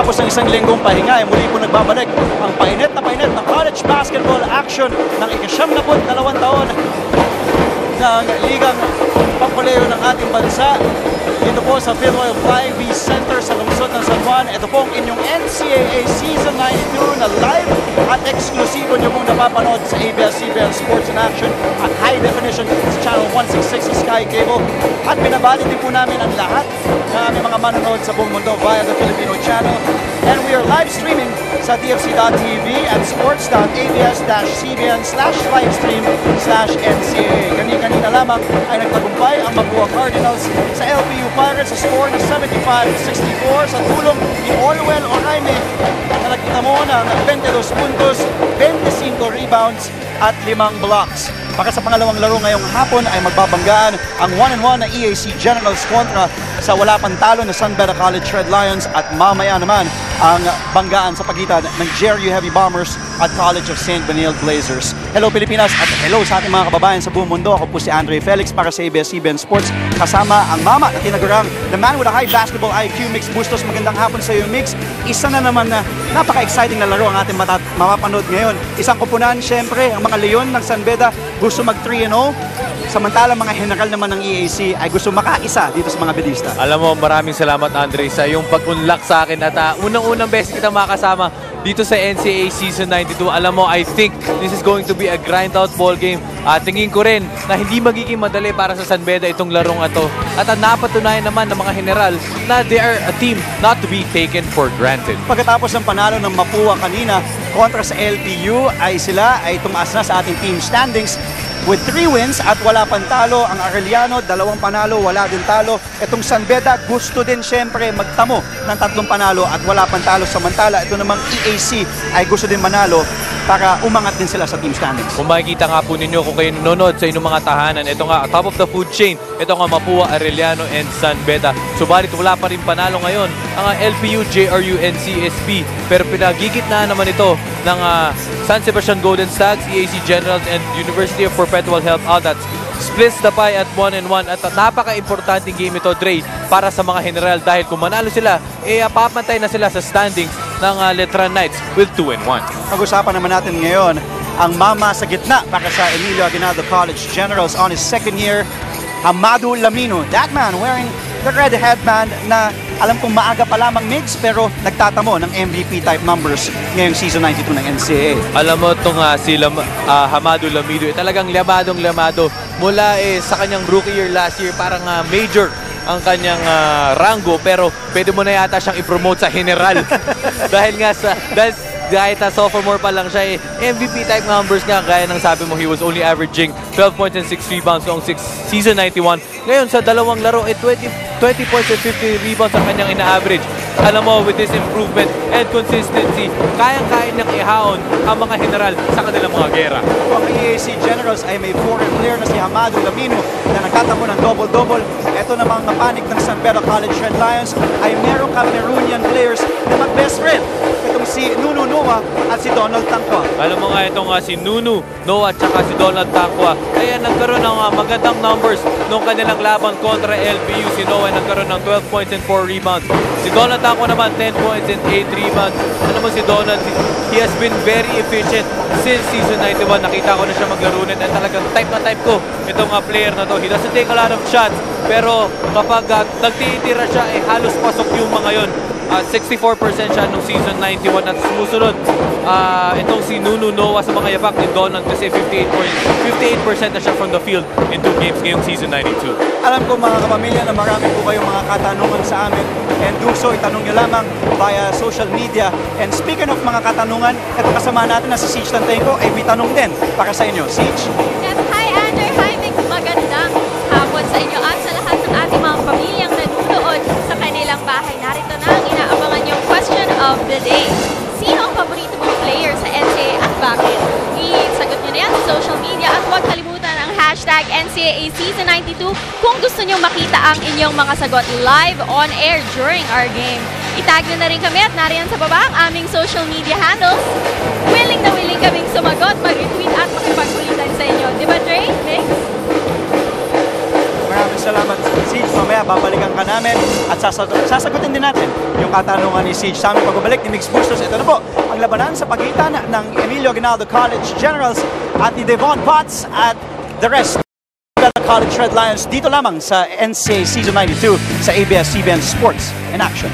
Pagkatapos ng isang linggong pahinga, muli po nagbabalik ang painit na college basketball action ng ika-72 taon ng ligang pampuleyo ng ating bansa. Dito po sa Philroy Flying V Center sa lungsod ng San Juan. Ito po ang inyong NCAA Season 92 na live at eksklusibo nyo pong napapanood sa ABS-CBN Sports in Action at High Definition sa Channel 166 sa Sky Cable. At binabati din po namin ang lahat na aming mga manonood sa buong mundo via the Filipino channel. And we are live streaming sa DFC.TV at sports.abs-cbn/livestream/NCAA. Kanina lamang ay nagtagumpay ang Mapua Cardinals sa LPU Pirates sa score na 75-64 sa tulong ni Orwell Oraime na nagkita mo ng 22 puntos, 25 rebounds at 5 blocks. Para sa pangalawang laro ngayong hapon ay magbabanggaan ang 1-1 na EAC Generals kontra sa wala pang talo na San Beda College Red Lions at mamaya naman ang banggaan sa pagitan ng JRU Heavy Bombers at College of St. Benilde Blazers. Hello Pilipinas at hello sa ating mga kababayan sa buong mundo. Ako po si Andre Felix para sa ABS-CBN Sports kasama ang mama na tinagurang the man with a high basketball IQ, Mix Bustos. Magandang hapon sa iyo, Mix. Isa na naman na napaka-exciting na laro ang ating mapapanood ngayon. Isang kupunan, syempre, ang mga Leon ng San Beda gusto mag 3-0. Samantalang mga general naman ng EAC ay gusto makaisa dito sa mga bedista. Alam mo, maraming salamat Andre sa iyong pag-unlock sa akin at unang-unang beses kita makasama dito sa NCAA Season 92. Alam mo, I think this is going to be a grind-out ball game. Tingin ko rin na hindi magiging madali para sa San Beda itong larong ito. At napatunayan naman ng mga general na they are a team not to be taken for granted. Pagkatapos ng panalo ng Mapua kanina kontra sa LPU ay sila ay tumaas na sa ating team standings with 3 wins at wala pang talo. Ang Arellano, 2 panalo, wala din talo. Itong San Beda, gusto din syempre magtamo ng 3 panalo at wala pang talo. Samantala, ito namang EAC ay gusto din manalo para umangat din sila sa team standings. Kung makikita nga po ninyo kung kayo nanonood sa inyong mga tahanan, ito nga, top of the food chain, ito nga Mapua, Arellano, and San Beda. Subalit wala pa rin panalo ngayon ang LPU, JRU, and CSP. Pero pinagigitnaan naman ito ng San Sebastian Golden Stags, EAC Generals, and University of Perpetual Health Adats. Splits the pie at 1-1 at napaka-importanting game ito, Dre, para sa mga general dahil kung manalo sila, papantay na sila sa standings ng Letran Knights with 2-1. Pag-usapan naman natin ngayon ang mama sa gitna para sa Emilio Aguinaldo College Generals on his second year, Hamadu Lamino. That man wearing the red headband na alam kong maaga pa lamang mix pero nagtatamo ng MVP type numbers ngayong season 92 ng NCAA. Alam mo itong si Hamadu Lamino, talagang lamado mula sa kanyang rookie year last year, parang major ang kanyang rango pero pwede mo na yata siyang i-promote sa general dahil kahit sophomore pa lang siya, MVP type numbers nga, gaya ng sabi mo, he was only averaging 12 points and 6 rebounds noong season 91. Ngayon sa dalawang laro, 20 points and 50 rebounds ang kanyang ina-average. Alam mo, with this improvement and consistency, kayang-kaya niyang ihaon ang mga general sa kanilang mga gera. Ang EAC Generals ay may foreign player na si Hamadu Lamino na nagtatamo ng double-double. Ito namang napanik ng San Beda College Red Lions ay merong Cameroonian players na mag-best friend. Itong si Nunu Noah at si Donald Tangkwa. Alam mo nga itong si Nunu Noah at saka si Donald Tangkwa. Kaya nagkaroon ng magandang numbers nung kanilang laban kontra LPU. Si Noah nagkaroon ng 12 points and 4 rebounds. Si Donald Tangkwa naman 10 points and 8 rebounds. Alam mo si Donald, he has been very efficient since season 91. Nakita ko na siya maglaro net at talagang type na type ko itong player na to. He doesn't take a lot of shots pero kapag nagtitira siya halos pasok yung mga yon. 64% siya nung season 91 at sumusunod itong si Nunu Noah sa mga yapak ni Donald kasi 58% na siya from the field in 2 games ngayong season 92. Alam ko mga kapamilya na marami po kayong mga katanungan sa amin and do so, itanong nyo lamang via social media. And speaking of mga katanungan, ito kasama natin na si Siege Tantenko ay may tanong din para sa inyo. Siege? Yes, hi Andre, hi Mix, magandang hapon sa inyo at sa lahat ng ating mga pamilyang nanonood sa kanilang bahay. Narito na ang inaabangan yung question of the day. Sino ang paborito mong player sa NCAA at bakit? I-sagot nyo na yan sa social media at huwag kalimutan ang hashtag NCAA Season 92 kung gusto nyo makita ang inyong mga sagot live on air during our game. Itag nyo na rin kami at nariyan sa baba ang aming social media handles. Willing na willing kaming sumagot, mag-retweet at makipagkulitan sa inyo. Di ba, Dre? Mix? Maraming salamat, Siege. Mamaya babalikan ka namin at sasagutin din natin yung katanungan ni Siege sa aming pagbabalik ni Mix Boosters. Ito na po ang labanan sa pagitan ng Emilio Aguinaldo College Generals at ni Devon Potts at the rest of the College Red Lions dito lamang sa NCAA Season 92 sa ABS-CBN Sports in Action.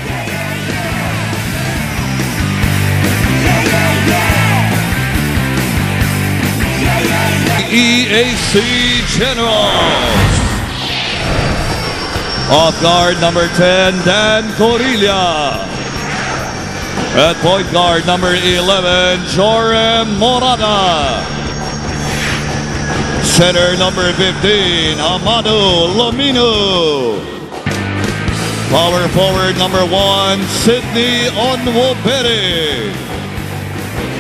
EAC Generals. Off guard number 10, Dan Corilla. At point guard number 11, Jorem Morada. Center number 15, Amado Lomino. Power forward number 1, Sydney Onwobere.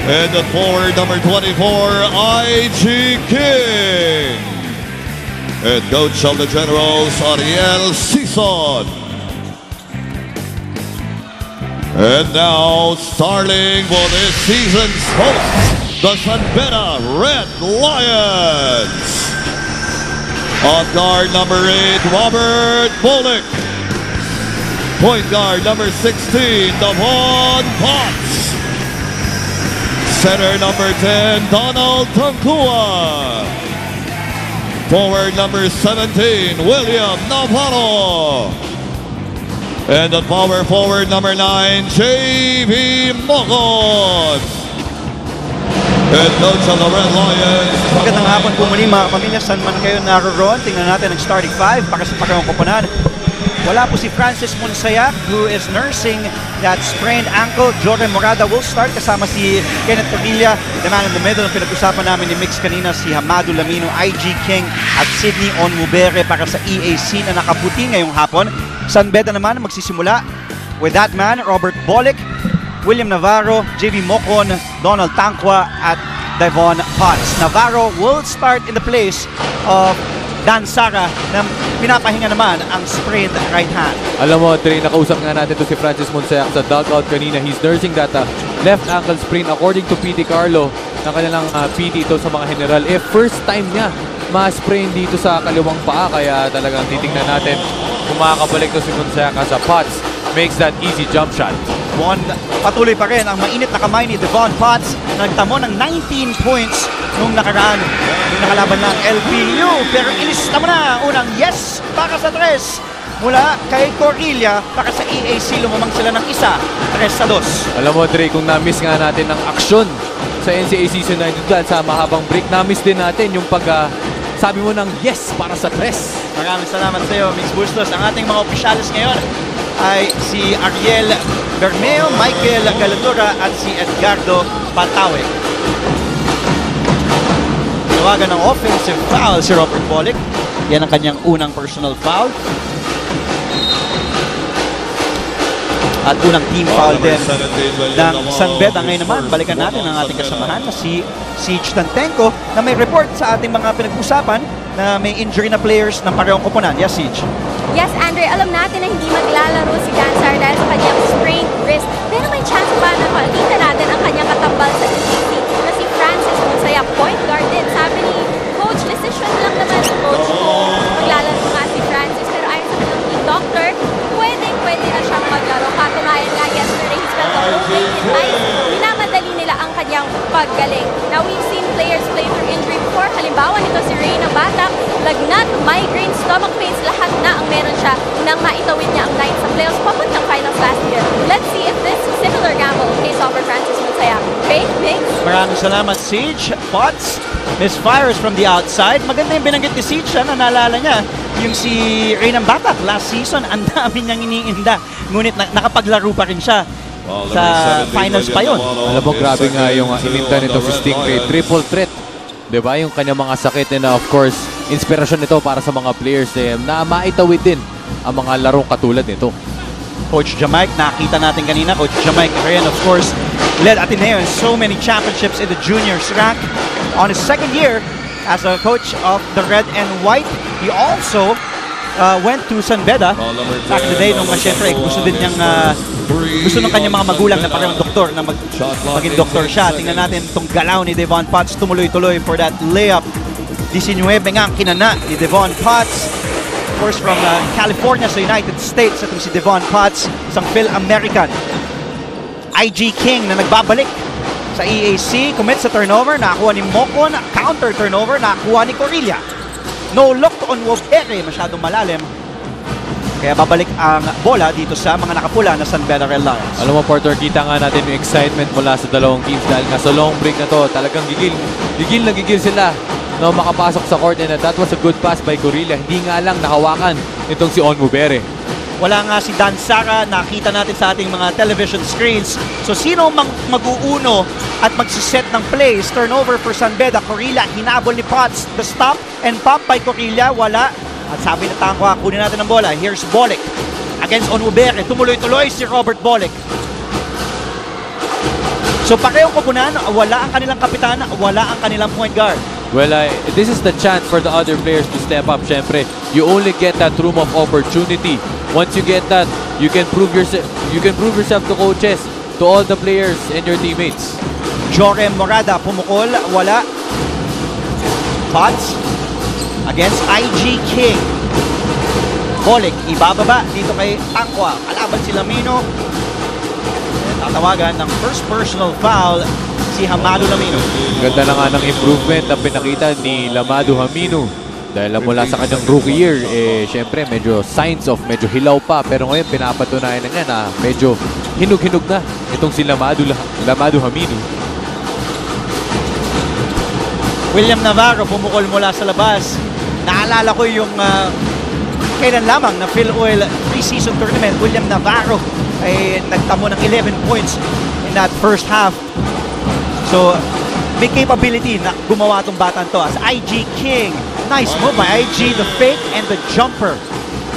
And the forward number 24, I.G. King. And coach of the Generals, Ariel Sison. And now, starting for this season's host, the San Beda Red Lions. On guard number 8, Robert Bullock. Point guard number 16, Devon Potts. Center number 10, Donald Tankua. Forward number 17, William Navarro. And the power forward number 9, J.V. Mogon. And coach of the Red Lions. Magandang hapon po muli mga kapamilya, saan man kayo naroon. Tingnan natin ang starting 5 para sa Pagkawang Koponan. Wala po si Francis Monsayak who is nursing that sprained ankle. Jordan Morada will start kasama si Kenneth Padilla. The man in the middle, ang pinag-usapan namin ni Mix kanina, si Amado Lamino, I.G. King at Sydney Onwobere para sa EAC na nakaputi ngayong hapon. San Beda naman magsisimula with that man, Robert Bullock, William Navarro, J.V. Mocon, Donald Tankwa at Devon Potts. Navarro will start in the place of Dan Sara na pinapahinga naman ang sprained right hand. Alam mo, Trey, nakausap nga natin to si Francis Monsayak sa dugout kanina. He's nursing that left ankle sprain according to P.D. Carlo ng kanilang PD ito sa mga general. First time niya ma-sprain dito sa kaliwang paa, kaya talagang titignan natin kung makakabalik to si Monsayak sa Potts. Makes that easy jump shot. Patuloy pa rin ang mainit na kamay ni Devon Potts. Nagtamo ng 19 points nung nakaraan. Yung nakalaban ng LPU. Pero ilista mo na unang yes para sa 3 mula kay Corilla para sa EAC. Lumamang sila ng 1-3-2. Alam mo, Dre, kung na-miss nga natin ng aksyon sa NCAA Season 92 dahil sa mahabang break, na-miss din natin yung sabi mo ng yes para sa 3. Maraming salamat sa iyo, Mix Bustos. Ang ating mga opisyalis ngayon ay si Ariel Bermeo, Michael Galadura at si Edgardo Patawe. Tinawagan ng offensive foul si Robert Bullock. Yan ang kanyang unang personal foul. At unang team foul din ng San Beda. Ngayon naman, balikan natin ang ating kasamahan na si Siege Tantenko na may report sa ating mga pinag-usapan na may injury na players ng parehong koponan. Yes, Siege? Yes, Andre, alam natin na hindi maglalaro si Gansar dahil sa kanyang sprained wrist. Pero may chance ba na makita natin ang kanyang katambal sa EAC na si Francis Monsayak, point guard din. Sabi ni Coach, decision lang naman si Coach kung maglalaro nga si Francis. Pero ayon sa kanyang team doctor, pwede na siyang maglaro. Katunayan nga yesterday, he spent the whole day in ice. Minamadali nila ang kanyang paggaling. Now, we've seen players play through injury before. Halimbawa nito si Reyna Batak, lagnat, migraine, stomach pains, lahat na ang meron siya nang maitawid niya ang night sa playoffs papuntang finals last year. Let's see if this similar gamble pays off for Francis Monsayak. Okay, Mix? Maraming salamat, Siege. Potts misfires from the outside. Maganda yung binanggit ni Siege, na naalala niya yung si Reyna Batak last season. Ang dami niyang iniinda. Ngunit nakapaglaro pa rin siya sa finals pa yun. Alam mo, grabe nga yung ininda nito si Stingray. Triple threat. Diba? Yung kanyang mga sakit na, of course, inspirasyon nito para sa mga players na maitawid din ang mga larong katulad nito. Coach Jamaic, nakita natin kanina. Coach Jamaic rin, of course, led Ateneo in so many championships in the juniors rank. On his second year as a coach of the Red and White, he also went to San Beda back in the day nung syempre gusto din niyang gusto ng kanyang mga magulang na parang doktor na maging doktor siya. Tingnan natin itong galaw ni Devon Potts, tumuloy-tuloy for that layup. 19 nga ang kinana ni Devon Potts. course, from California sa United States. Itong si Devon Potts, isang Phil-American. IG King na nagbabalik sa EAC, commit sa turnover, nakakuha ni Mocon, counter turnover, nakakuha ni Corilla. No look on Wobere, masyadong malalim. Kaya babalik ang bola dito sa mga nakapula na San Beda Red Lions. Alam mo, partner, kita nga natin yung excitement mula sa dalawang teams dahil nga sa long break na to, talagang gigil sila na makapasok sa court, and that was a good pass by Corilla. Hindi nga lang nakawakan itong si Onwubere. Wala nga si Dan Sara, nakita natin sa ating mga television screens. So sino mag-uuno at magsiset ng plays? Turnover for San Beda. Corilla, hinabol ni Potts. The stop and pop by Corilla, wala. At sabi na Tangkwa, kunin natin ang bola. Here's Bolick against Onwubere. Tumuloy-tuloy si Robert Bolick. So parehong kupunan, wala ang kanilang kapitan, wala ang kanilang point guard. Well, this is the chance for the other players to step up. Syempre, you only get that room of opportunity. Once you get that, you can prove yourself to coaches, to all the players and your teammates. Jorem Morada pumukol, wala. Potts against IG King. Bolick, ibababa dito kay Tangkwa. Kalaban si Lamino. Tatawagan ng first personal foul si Hamado Lamino. Ganda na nga ng improvement na pinakita ni Lamado Hamino. Dahil mula sa kanyang rookie year, syempre medyo signs of medyo hilaw pa. Pero ngayon pinapatunayan na niya na medyo hinug-hinug na itong si Lamado Hamino. William Navarro pumukol mula sa labas. Naalala ko yung kailan lamang na Phil Oil preseason tournament. William Navarro ay nagtamo ng 11 points in that first half. So, may capability na gumawa itong batang to as IG King. Nice move by IG, the fake and the jumper.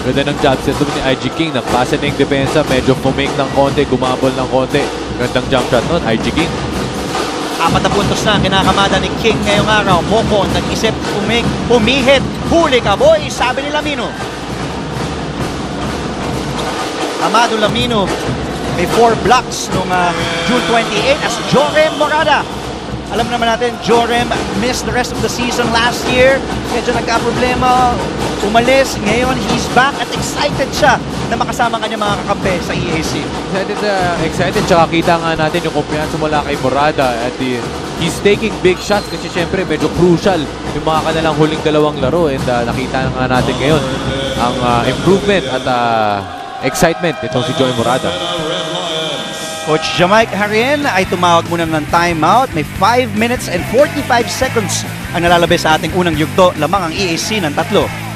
Ganda ng job set ni IG King. Nagpasa na yung depensa, medyo pumake ng konti, gumabol ng konti. Gandang jump shot nun, IG King. 4 na puntos na kinakamada ni King ngayong araw. Mocon, nag-isip, pumihit, huli ka boy, sabi ni Lamino. Amado Lamino, may 4 blocks noong June 28 as Jorem Morada. Alam naman natin, Jorem missed the rest of the season last year. Medyo nagka-problema, umalis. Ngayon, he's back at excited siya na makasama kanya mga kakampi sa EAC. Excited. Tsaka kita nga natin yung kumpiyansa mula kay Morada. At he's taking big shots kasi syempre medyo crucial yung mga kanilang huling dalawang laro. And nakita nga natin ngayon ang improvement at excitement itong si Joey Morada. Coach Jamaica Harien ay tumawag muna ng timeout. May 5 minutes and 45 seconds ang nalalabi sa ating unang yugto. Lamang ang EAC ng 3.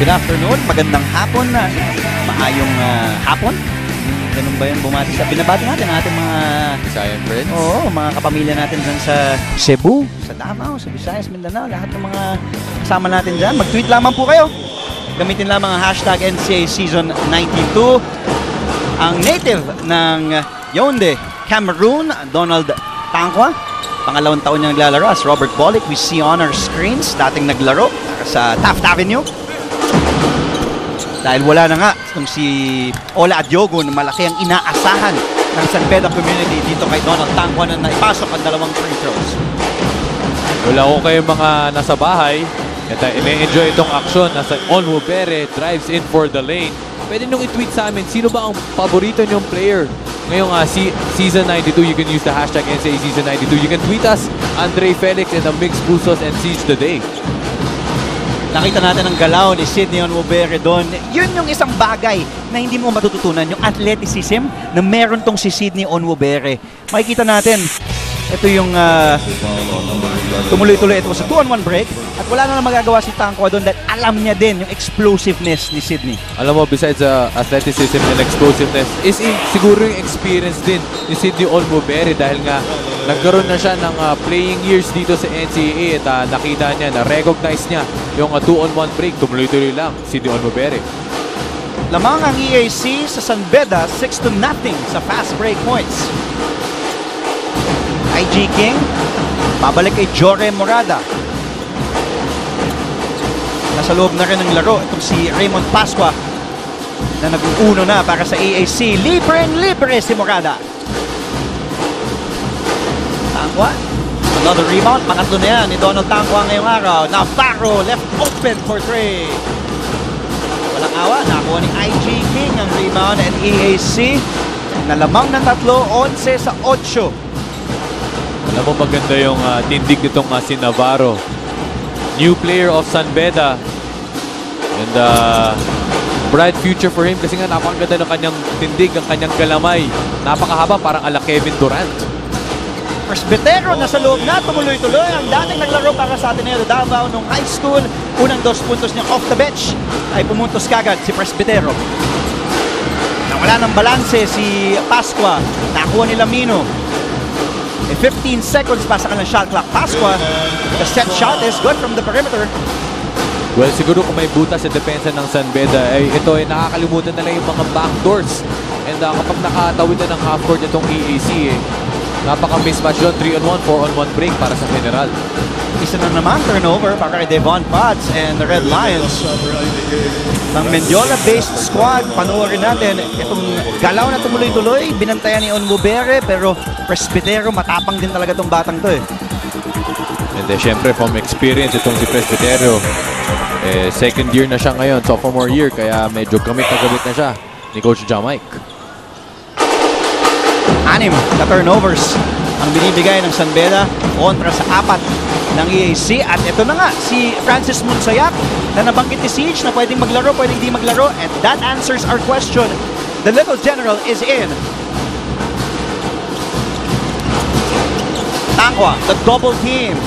Good afternoon, magandang hapon, maayong hapon. Ganun ba yun bumati sa binabati natin ang ating mga Visayan friends. Oo, mga kapamilya natin dyan sa Cebu, sa Davao, sa Visayas, Mindanao, lahat ng mga kasama natin dyan. Mag-tweet lamang po kayo. Gamitin lamang ang hashtag NCAA Season 92. Ang native ng Yaounde, Cameroon, Donald Tangkwa. Pangalawang taon niya naglalaro as Robert Bolick. We see on our screens, dating naglaro sa Taft Avenue. Dahil wala na nga itong si Ola Adiogo na malaki ang inaasahan ng San Beda community dito kay Donald Tangkwa na naipasok ang 2 free throws. Wala ko kayong mga nasa bahay at ine-enjoy itong aksyon. Nasa Onwubere drives in for the lane. Pwede nyo i-tweet sa amin, sino ba ang paborito nyong player? Ngayong Season 92, you can use the hashtag NCAA Season 92. You can tweet us, Andre Felix and the Mixed Pusos and Seize the Day. Nakita natin ang galaw ni Sydney Onwubere doon. Yun yung isang bagay na hindi mo matututunan, yung athleticism na meron tong si Sydney Onwubere. Makikita natin, Ito yung tumuloy-tuloy ito sa 2-on-1 break at wala na magagawa si Tangkwa doon dahil alam niya din yung explosiveness ni Sydney. Alam mo, besides athleticism and explosiveness, siguro yung experience din ni Sydney Olmobere dahil nga nagkaroon na siya ng playing years dito sa NCAA at nakita niya, na-recognize niya yung 2-on-1 break. Tumuloy-tuloy lang, Sydney Olmobere. Lamang ang EAC sa San Beda, 6-0 sa fast break points. IG King, babalik kay Jore Morada. Nasa loob na rin ng laro itong si Raymond Pascua na nag-uuno na para sa EAC. Libre si Morada. Tangkwa, another rebound. Pangatlo na yan ni Donald Tangkwa ngayong araw. Navarro left open for 3. Walang awa, nakuha ni IG King ang rebound and EAC na lamang ng 3, 11 sa 8. Alam mo, maganda yung tindig nitong si Navarro. New player of San Beda. And bright future for him kasi nga napakaganda ng kanyang tindig, ang kanyang galamay. Napakahaba, parang ala Kevin Durant. Presbitero nasa loob na, tumuloy-tuloy ang dating naglaro para sa Ateneo de Davao nung high school. Unang 2 puntos niya off the bench ay pumuntos kagad si Presbitero. Nawala ng balanse si Pascua, nakuha ni Lamino. 15 seconds pa sa kanilang shot clock. Pascua, the set shot is good from the perimeter. Well, siguro kung may butas sa depensa ng San Beda, ito ay nakakalimutan na lang yung mga backdoors. And kapag nakatawid na ng half-court itong EAC, napaka-mismatch doon, 3-on-1, 4-on-1 break para sa General. Isa na naman turnover para kay Devon Potts and the Red Lions. Ng Mendiola-based squad, panoorin natin itong galaw na tumuloy-tuloy. Binantayan ni Olmobere pero Presbitero, matapang din talaga itong batang to eh. And syempre from experience itong si Presbitero, second year na siya ngayon, sophomore year, kaya medyo gamit na siya ni Coach Jamike. 6 na turnovers ang binibigay ng San Beda kontra sa 4 ng EAC. At ito na nga, si Francis Monsayak na nabanggit ni Siege na pwedeng maglaro, pwedeng di maglaro. And that answers our question. The Little General is in. Tangkwa, the double team.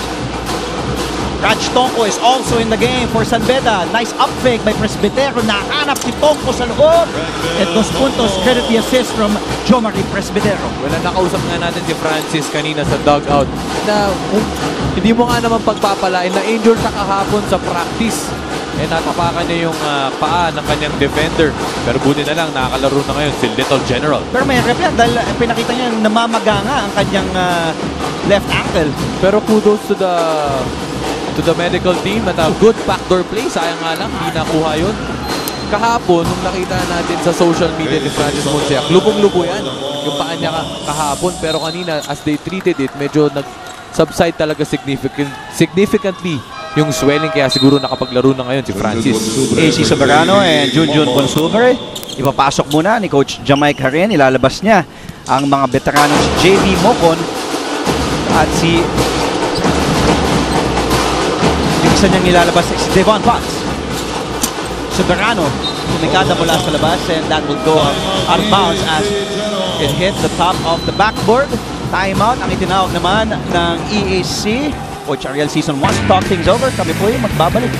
Raj Tonko is also in the game for San Beda. Nice up fake by Presbitero. Nahanap si Tonko sa loob. At 2 puntos, credit the assist from Jomari Presbitero. Wala, nakausap nga natin si Francis kanina sa dugout na hindi mo nga naman pagpapalain na injured sa kahapon sa practice. Natapakan niya yung paa ng kanyang defender. Pero buti na lang, nakakalaro na ngayon si Little General. Pero may rep yan dahil pinakita niya namamaga nga ang kanyang left ankle. Pero kudos to the medical team at a good backdoor play. Sayang nga lang, hindi nakuha yun. Kahapon, nung nakita natin sa social media ni Francis Monsayak, lubong-lubo yan yung paa niya kahapon. Pero kanina, as they treated it, medyo nag-subside talaga significantly yung swelling. Kaya siguro nakapaglaro na ngayon si Francis. AC Soberano and Junjun Consumere. Ipapasok muna ni Coach Jamike Haren. Ilalabas niya ang mga veteranong si JV Mocon at si isa niyang nilalabas si Devon Potts. Soberano, tumikada mula sa labas and that will go out of bounds as it hit the top of the backboard. Timeout ang itinawag naman ng EAC. Coach Ariel Season wants to talk things over. Kami po yung magbabalik.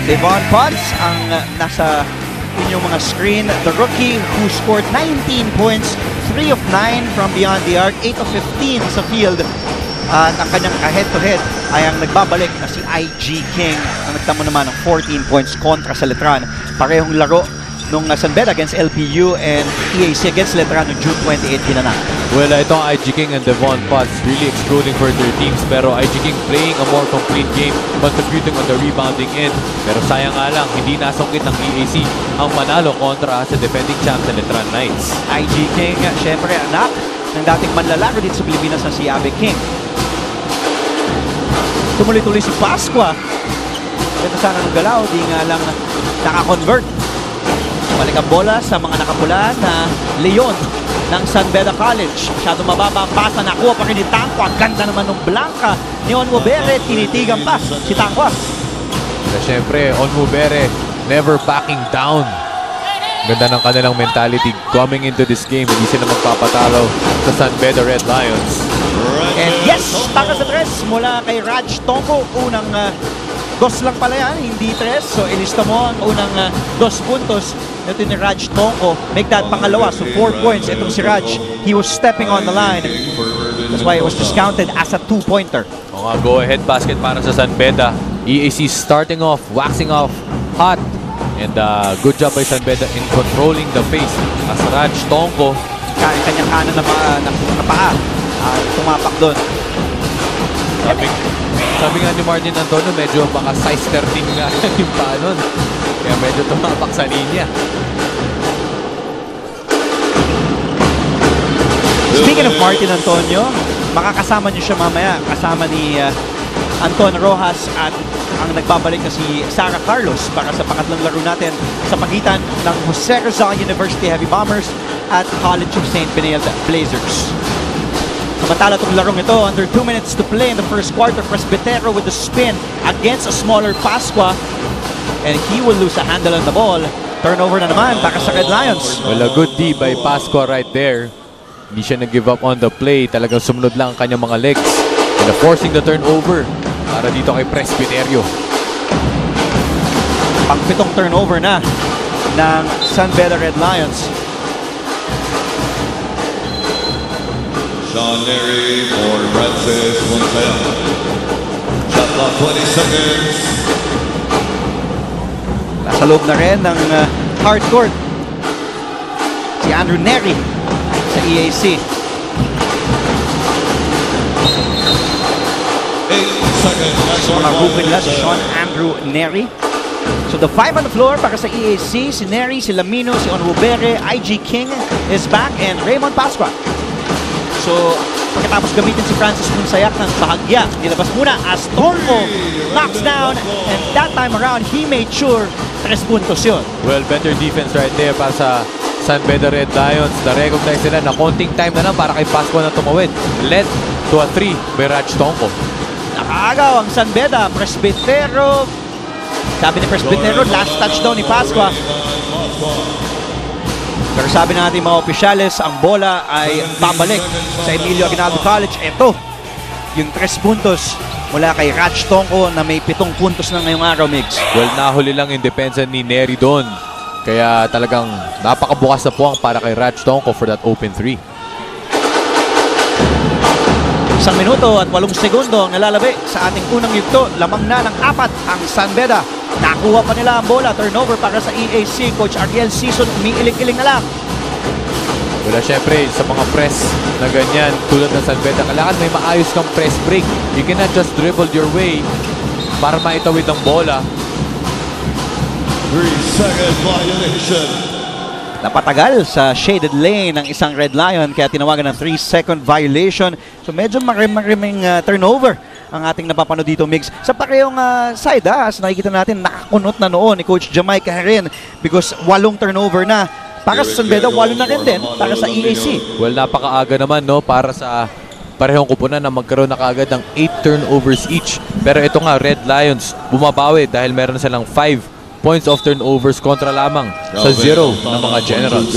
Devon Potts ang nasa inyong mga screen. The rookie who scored 19 points, 3 of 9 from beyond the arc, 8 of 15 sa field. At ang kanyang head-to-head ay ang nagbabalik na si IG King na nagtamo naman ng 14 points kontra sa Letran. Parehong laro nung San Beda against LPU and EAC against Letran noong June 28 ginanang. Well, itong IG King and Devon Potts really exploding for their teams. Pero IG King playing a more complete game, contributing on the rebounding end. Pero sayang nga lang, hindi nasungkit ng EAC ang manalo kontra sa defending champs na Letran Knights. IG King, syempre anak ng dating manlalaro dito sa Pilipinas na si Abe King. Tumuloy-tuloy si Pascua. Ito sana ng galaw, di nga lang nakakonvert. Balik ang bola sa mga nakapula na Leon ng San Beda College. Masyado mababa ang pasa, nakuha pa rin ni Tangkwa. Ganda naman ng Blanca ni Onmubere, tinitigang pass si Tangkwa. Pero syempre, Onmubere never backing down. Ganda ng kanilang mentality coming into this game. Hindi sila magpapatalo sa San Beda Red Lions. And yes, taka sa tres mula kay Raj Tonko. Unang dos lang pala yan, hindi tres. So ilista mo ang unang 2 puntos. Ito ni Raj Tonko. Make that pangalawa. So 4 points. Itong si Raj, he was stepping on the line. That's why it was just counted as a 2-pointer. Mga go-ahead basket para sa San Beda. EAC starting off, waxing off hot. And good job by San Beda in controlling the pace. As Raj Tonko, Kanyang kanan na paa. Tumapak doon. sabi nga ni Martin Antonio, medyo baka size 13 nga yung paa nun. Kaya medyo tumapak sa linya. Speaking of Martin Antonio, makakasama niyo siya mamaya. Kasama ni Anton Rojas at ang nagbabalik na si Sarah Carlos para sa pangatlong laro natin sa pagitan ng Jose Rizal University Heavy Bombers at College of St. Benilde Blazers. Samantala itong larong ito, under 2 minutes to play in the first quarter, Presbitero with the spin against a smaller Pascua, and he will lose a handle on the ball. Turnover na naman para sa Red Lions. Well, a good D by Pascua right there. Hindi siya nag-give up on the play. Talagang sumunod lang ang kanyang mga legs. And forcing the turnover para dito kay Presbiterio. Pang-pitong turnover na ng San Beda Red Lions. Sean Neri for Francis Montella. Shot clock 20 seconds. Nasa loob na rin ng hard court si Andrew Neri sa EAC. 8 seconds. Mga rookie nila si Sean Andrew Neri. So the 5 on the floor para sa EAC, si Neri, si Lamino, si Onwubere, IG King is back, and Raymond Pascua. So pagkatapos gamitin si Francis Munsayak ng bahagya, nilabas muna as Tonko knocks down, and that time around he made sure 3 puntos yun. Well, better defense right there para sa San Beda Red Lions. Na-recognize nila na konting time na lang para kay Pascua na tumawid. Led to a 3 by Raj Tonko. Nakaagaw ang San Beda. Presbitero, sabi ni Presbitero, last touchdown ni Pascua. Pero sabi ng ating mga opisyales, ang bola ay babalik sa Emilio Aguinaldo College. Ito, yung 3 puntos mula kay Raj Tonko na may 7 puntos na ngayong araw, Migs. Well, nahuli lang yung depensa ni Neri doon. Kaya talagang napakabukas na puwang para kay Raj Tonko for that open 3. 1 minuto at 8 segundo ang nalalabi sa ating unang yugto. Lamang na ng 4 ang San Beda. Nakuha pa nila ang bola. Turnover para sa EAC. Coach Ariel Season, umiiling-iling na lang. Wala, syempre sa mga press na ganyan tulad ng San Beda, kailangan may maayos kang press break. You cannot just dribble your way para maitawid ang bola. 3-second violation. Napatagal sa shaded lane ng isang Red Lion kaya tinawagan ng 3-second violation. So medyo mariming turnover ang ating napapanood dito, Migs. Sa parehong side, as nakikita natin, nakakunot na noon ni Coach Jamaica Herin because 8 turnover na. Para sa San Beda, 8 na rin din para sa EAC. Well, napakaaga naman, no, para sa parehong kupunan na magkaroon na kaagad ng 8 turnovers each. Pero ito nga, Red Lions bumabawi dahil meron silang 5 points of turnovers kontra lamang sa 0 ng mga Generals.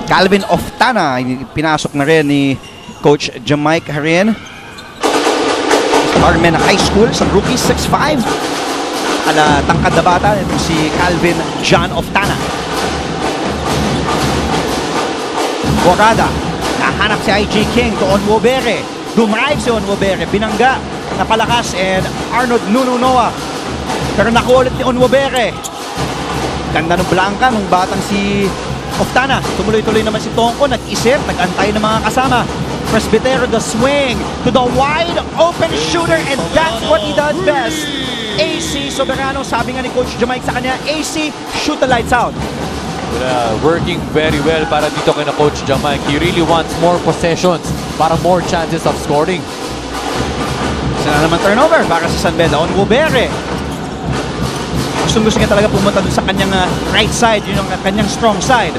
Calvin Oftana, pinasok na rin ni Coach Jamaica Herin. Carmen High School, sa rookie, 6'5". Tangkad na bata, ito si Calvin John Oftana. Borada, nahanap si IG King to Onwubere. Dumrive si Onwubere, binangga, napalakas, and Arnold Nuno Noah. Pero nakuha ulit ni Onwubere. Ganda ng Blanca, nung batang si Oftana. Tumuloy-tuloy naman si Tonko, nag-isip, nag-antay ng mga kasama. Presbitero, the swing to the wide open shooter, and that's what he does best. AC Soberano, sabi nga ni Coach Jamaica sa kanya, AC, shoot the lights out. Working very well para dito kay na Coach Jamaica. He really wants more possessions para more chances of scoring. Isa na naman turnover para sa San Beda. Onwubere. Gusto niya talaga pumunta dun sa kanyang right side, yun yung kanyang strong side.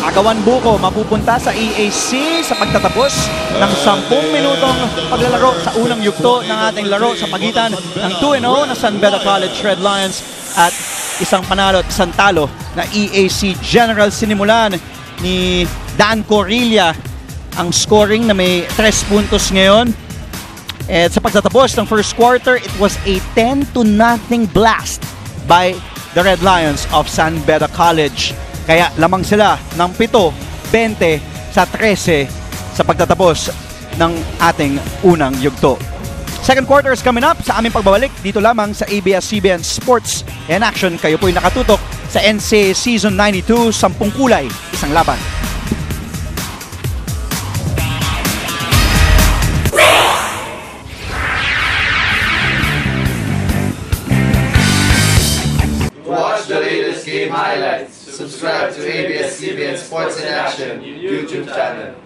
Agawan Buko mapupunta sa EAC sa pagtatapos ng 10 minutong paglalaro sa unang yugto ng ating laro sa pagitan ng 2-0 na San Beda College Red Lions at isang panalo at isang talo na EAC General. Sinimulan ni Dan Corilla ang scoring na may 3 puntos ngayon. At sa pagtatapos ng first quarter, it was a 10-0 blast by the Red Lions of San Beda College. Kaya lamang sila ng 7-20 sa 13 sa pagtatapos ng ating unang yugto. Second quarter is coming up sa aming pagbabalik dito lamang sa ABS-CBN Sports in Action. Kayo po'y nakatutok sa NCAA Season 92, 10 kulay, isang laban. To watch the latest game highlights, subscribe to ABS-CBN Sports in Action YouTube channel.